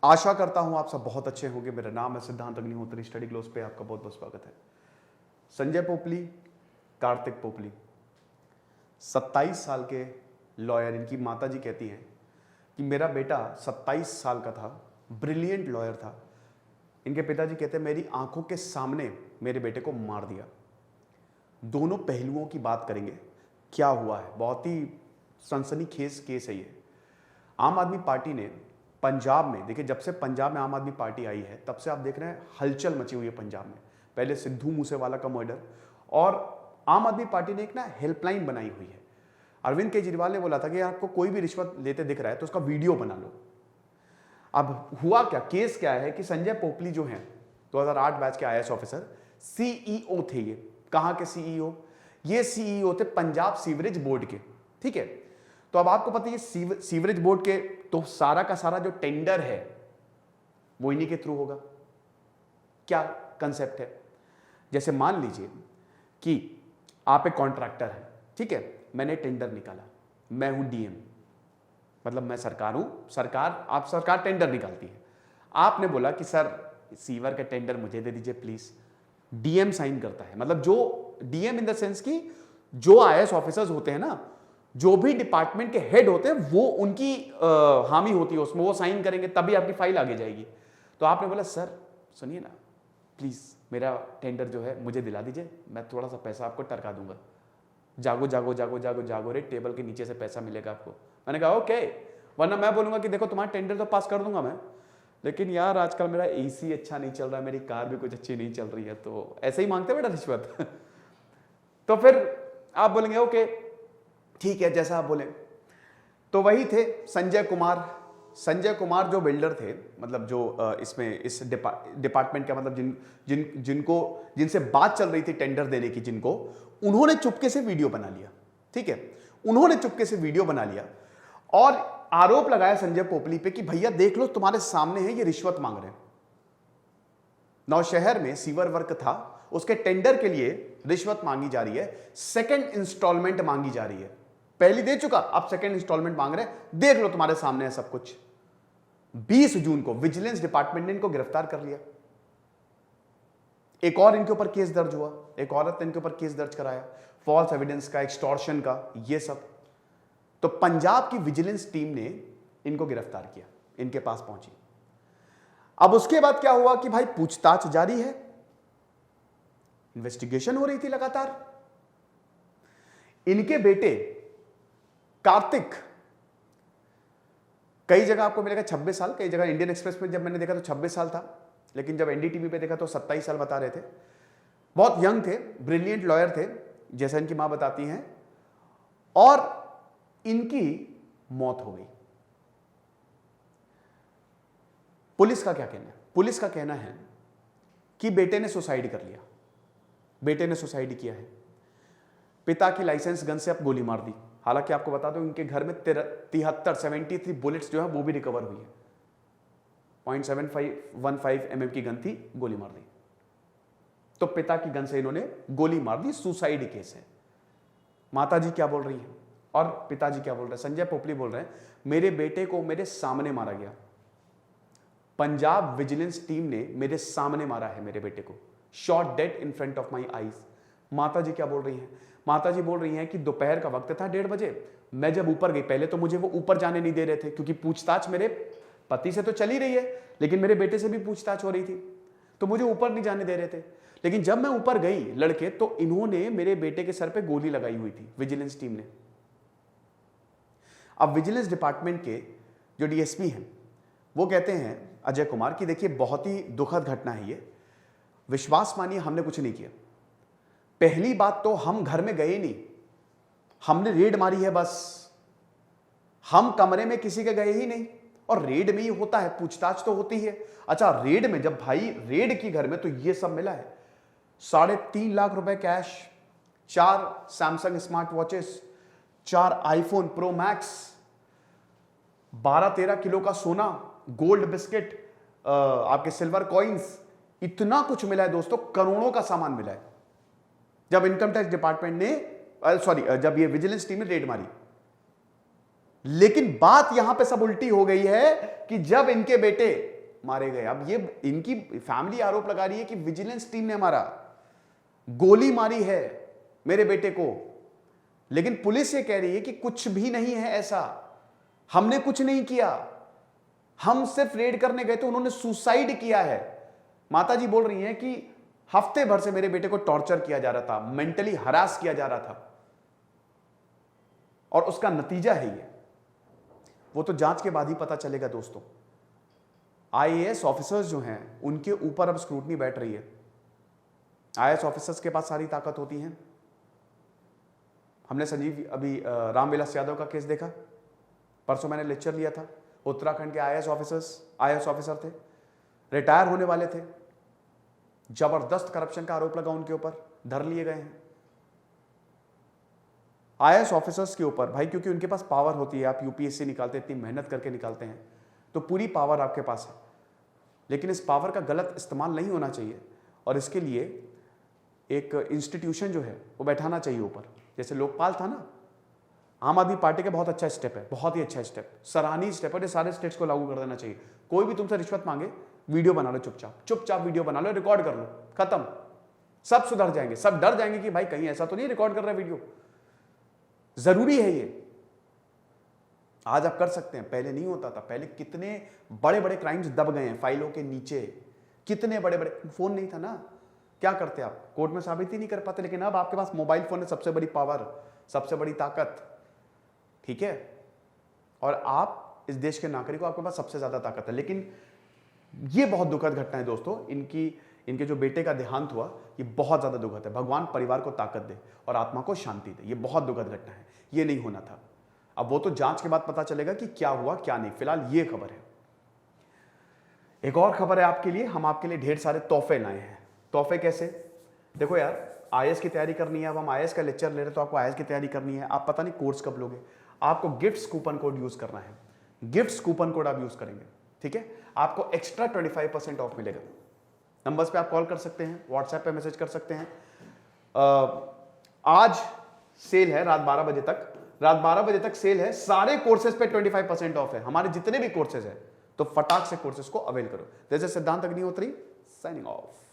आशा करता हूं आप सब बहुत अच्छे होंगे। मेरा नाम है सिद्धांत अग्निहोत्री, स्टडी ग्लोस पे आपका बहुत बहुत स्वागत है। संजय पोपली, कार्तिक पोपली 27 साल के लॉयर। इनकी माता जी कहती हैं कि मेरा बेटा 27 साल का था, ब्रिलियंट लॉयर था। इनके पिताजी कहते हैं मेरी आंखों के सामने मेरे बेटे को मार दिया। दोनों पहलुओं की बात करेंगे, क्या हुआ है। बहुत ही सनसनीखेज केस है ये। आम आदमी पार्टी ने पंजाब में, देखिए जब से पंजाब में आम आदमी पार्टी आई है तब से आप देख रहे हैं हलचल मची हुई है पंजाब में। पहले सिद्धू मूसेवाला का मर्डर, और आम आदमी पार्टी ने एक ना हेल्पलाइन बनाई हुई है। अरविंद केजरीवाल ने बोला था कि आपको कोई भी रिश्वत लेते दिख रहा है तो उसका वीडियो बना लो। अब हुआ क्या, केस क्या है कि संजय पोपली जो हैं 2008 बैच के IAS ऑफिसर, CEO थे। ये कहां के CEO? ये CEO थे पंजाब सीवरेज बोर्ड के। ठीक है, तो अब आपको पता है सीवरेज बोर्ड के तो सारा का सारा जो टेंडर है वो इन्हीं के थ्रू होगा। क्या कंसेप्ट है, जैसे मान लीजिए कि आप एक कॉन्ट्रैक्टर हैं, ठीक है, मैंने टेंडर निकाला, मैं हूं DM, मतलब मैं सरकार हूं, सरकार टेंडर निकालती है। आपने बोला कि सर सीवर का टेंडर मुझे दे दीजिए प्लीज। DM साइन करता है, मतलब जो DM इन द सेंस की जो IAS ऑफिसर्स होते हैं ना, जो भी डिपार्टमेंट के हेड होते हैं वो उनकी हामी होती है उसमें, वो साइन करेंगे तभी आपकी फाइल आगे जाएगी। तो आपने बोला सर सुनिए ना प्लीज, मेरा टेंडर जो है मुझे दिला दीजिए, मैं थोड़ा सा पैसा आपको टरका दूंगा। जागो जागो जागो जागो जागो रे, टेबल के नीचे से पैसा मिलेगा आपको। मैंने कहा ओके, वरना मैं बोलूंगा कि देखो तुम्हारा टेंडर तो पास कर दूंगा मैं, लेकिन यार आजकल मेरा AC अच्छा नहीं चल रहा है, मेरी कार भी कुछ अच्छी नहीं चल रही है, तो ऐसे ही मांगते बेटा रिश्वत। तो फिर आप बोलेंगे ओके ठीक है जैसा आप बोले। तो वही थे संजय कुमार जो बिल्डर थे, मतलब जो इसमें इस डिपार्टमेंट का, मतलब जिनसे बात चल रही थी टेंडर देने की, जिनको, उन्होंने चुपके से वीडियो बना लिया। ठीक है, उन्होंने चुपके से वीडियो बना लिया और आरोप लगाया संजय पोपली पे कि भैया देख लो तुम्हारे सामने है, ये रिश्वत मांग रहे हैं। नौशहर में सीवर वर्क था, उसके टेंडर के लिए रिश्वत मांगी जा रही है, सेकंड इंस्टॉलमेंट मांगी जा रही है। पहली दे चुका, अब सेकंड इंस्टॉलमेंट मांग रहे हैं, देख लो तुम्हारे सामने है सब कुछ। 20 जून को विजिलेंस डिपार्टमेंट ने इनको गिरफ्तार कर लिया। एक और इनके ऊपर केस दर्ज हुआ, एक औरत ने इनके ऊपर केस दर्ज कराया, फॉल्स एविडेंस का, एक्सटॉर्शन का, ये सब। तो पंजाब की विजिलेंस टीम ने इनको गिरफ्तार किया, इनके पास पहुंची। अब उसके बाद क्या हुआ कि भाई पूछताछ जारी है, इन्वेस्टिगेशन हो रही थी लगातार। इनके बेटे कार्तिक, कई जगह आपको मिलेगा 26 साल, कई जगह इंडियन एक्सप्रेस में जब मैंने देखा तो 26 साल था, लेकिन जब NDTV पे देखा तो 27 साल बता रहे थे। बहुत यंग थे, ब्रिलियंट लॉयर थे, जैसा इनकी मां बताती हैं, और इनकी मौत हो गई। पुलिस का क्या कहना है? पुलिस का कहना है कि बेटे ने सुसाइड कर लिया, बेटे ने सुसाइड किया है। पिता की लाइसेंस गन से अब गोली मार दी। हालांकि आपको बता दो इनके घर में 73 बुलेट्स जो है वो भी रिकवर हुई है। .7515 mm की गन थी, गोली मार दी। तो पिता की गन से इन्होंने गोली मार दी, सुसाइड केस है। माता जी क्या बोल रही है और पिताजी क्या बोल रहे हैं? संजय पोपली बोल रहे हैं मेरे बेटे को मेरे सामने मारा गया, पंजाब विजिलेंस टीम ने मेरे सामने मारा है मेरे बेटे को, shot dead in front of my eyes. माता जी क्या बोल रही हैं? माता जी बोल रही हैं कि दोपहर का वक्त था, 1:30 बजे, मैं जब ऊपर गई, पहले तो मुझे वो ऊपर जाने नहीं दे रहे थे क्योंकि पूछताछ मेरे पति से तो चली रही है, लेकिन मेरे बेटे से भी पूछताछ हो रही थी, तो मुझे ऊपर नहीं जाने दे रहे थे। लेकिन जब मैं ऊपर गई लड़के, तो इन्होंने मेरे बेटे के सर पे गोली लगाई हुई थी विजिलेंस टीम ने। अब विजिलेंस डिपार्टमेंट के जो DSP हैं वो कहते हैं अजय कुमार कि देखिए बहुत ही दुखद घटना है ये, विश्वास मानिए हमने कुछ नहीं किया। पहली बात तो हम घर में गए नहीं, हमने रेड मारी है बस, हम कमरे में किसी के गए ही नहीं। और रेड में ही होता है, पूछताछ तो होती है। अच्छा, रेड में जब भाई रेड की घर में, तो ये सब मिला है, 3.5 लाख रुपए cash, 4 Samsung smart watches, 4 iPhone Pro Max, 12-13 kilo का सोना, गोल्ड बिस्किट, आपके सिल्वर कॉइन्स, इतना कुछ मिला है दोस्तों, करोड़ों का सामान मिला है जब इनकम टैक्स डिपार्टमेंट ने जब ये विजिलेंस टीम ने रेड मारी। लेकिन बात यहां पे सब उल्टी हो गई है कि जब इनके बेटे मारे गए। अब ये इनकी फैमिली आरोप लगा रही है कि विजिलेंस टीम ने हमारा गोली मारी है मेरे बेटे को, लेकिन पुलिस ये कह रही है कि कुछ भी नहीं है ऐसा, हमने कुछ नहीं किया, हम सिर्फ रेड करने गए थे, उन्होंने सुसाइड किया है। माता जी बोल रही हैं कि हफ्ते भर से मेरे बेटे को टॉर्चर किया जा रहा था, मेंटली हरास किया जा रहा था, और उसका नतीजा है ये। वो तो जांच के बाद ही पता चलेगा दोस्तों। आईएएस ऑफिसर्स जो हैं उनके ऊपर अब स्क्रूटनी बैठ रही है। आईएएस ऑफिसर्स के पास सारी ताकत होती है। हमने संजीव अभी रामविलास यादव का केस देखा, परसों मैंने लेक्चर लिया था। उत्तराखंड के आईएएस ऑफिसर थे, रिटायर होने वाले थे, जबरदस्त करप्शन का आरोप लगा उनके ऊपर, धर लिए गए हैं। आईएएस ऑफिसर्स के ऊपर भाई, क्योंकि उनके पास पावर होती है, आप यूपीएससी निकालते हैं, इतनी मेहनत करके निकालते हैं, तो पूरी पावर आपके पास है, लेकिन इस पावर का गलत इस्तेमाल नहीं होना चाहिए, और इसके लिए एक इंस्टीट्यूशन जो है वो बैठाना चाहिए ऊपर। जैसे लोकपाल था ना, आम आदमी पार्टी का बहुत अच्छा स्टेप है, बहुत ही अच्छा स्टेप, सराहनीय स्टेप है, ये सारे स्टेट्स को लागू कर देना चाहिए। कोई भी तुमसे रिश्वत मांगे, वीडियो बना लो, चुपचाप वीडियो बना लो, रिकॉर्ड कर लो, खत्म, सब सुधर जाएंगे। सब डर जाएंगे कि भाई कहीं ऐसा तो नहीं रिकॉर्ड कर रहा है वीडियो। जरूरी है ये, आज आप कर सकते हैं, पहले नहीं होता था। पहले कितने बड़े बड़े क्राइम्स दब गए हैं फाइलों के नीचे, कितने बड़े बड़े, फोन नहीं था ना, क्या करते आप, कोर्ट में साबित ही नहीं कर पाते। लेकिन अब आपके पास मोबाइल फोन है, सबसे बड़ी पावर, सबसे बड़ी ताकत, ठीक है, और आप इस देश के नागरिक हो, आपके पास सबसे ज्यादा ताकत है। लेकिन ये बहुत दुखद घटना है दोस्तों, इनके जो बेटे का देहांत हुआ, ये बहुत ज्यादा दुखद है। भगवान परिवार को ताकत दे और आत्मा को शांति दे। ये बहुत दुखद घटना है, ये नहीं होना था। अब वो तो जांच के बाद पता चलेगा कि क्या हुआ क्या नहीं। फिलहाल ये खबर है। एक और खबर है आपके लिए, हम आपके लिए ढेर सारे तोहफे लाए हैं। तोहफे कैसे, देखो यार, आईएएस की तैयारी करनी है, अब हम आईएएस का लेक्चर ले रहे हैं, तो आपको आईएएस की तैयारी करनी है, आप पता नहीं कोर्स कब लोगे, आपको गिफ्ट्स कूपन कोड यूज करना है। गिफ्ट्स कूपन कोड आप यूज करेंगे, ठीक है, आपको एक्स्ट्रा 25% ऑफ मिलेगा। नंबर्स पे आप कॉल कर सकते हैं, व्हाट्सएप पे मैसेज कर सकते हैं। आज सेल है रात 12 बजे तक, रात 12 बजे तक सेल है, सारे कोर्सेज पे 25% ऑफ है, हमारे जितने भी कोर्सेज है, तो फटाक से कोर्सेज को अवेल करो। जैसे सिद्धांत अग्निहोत्री साइनिंग ऑफ।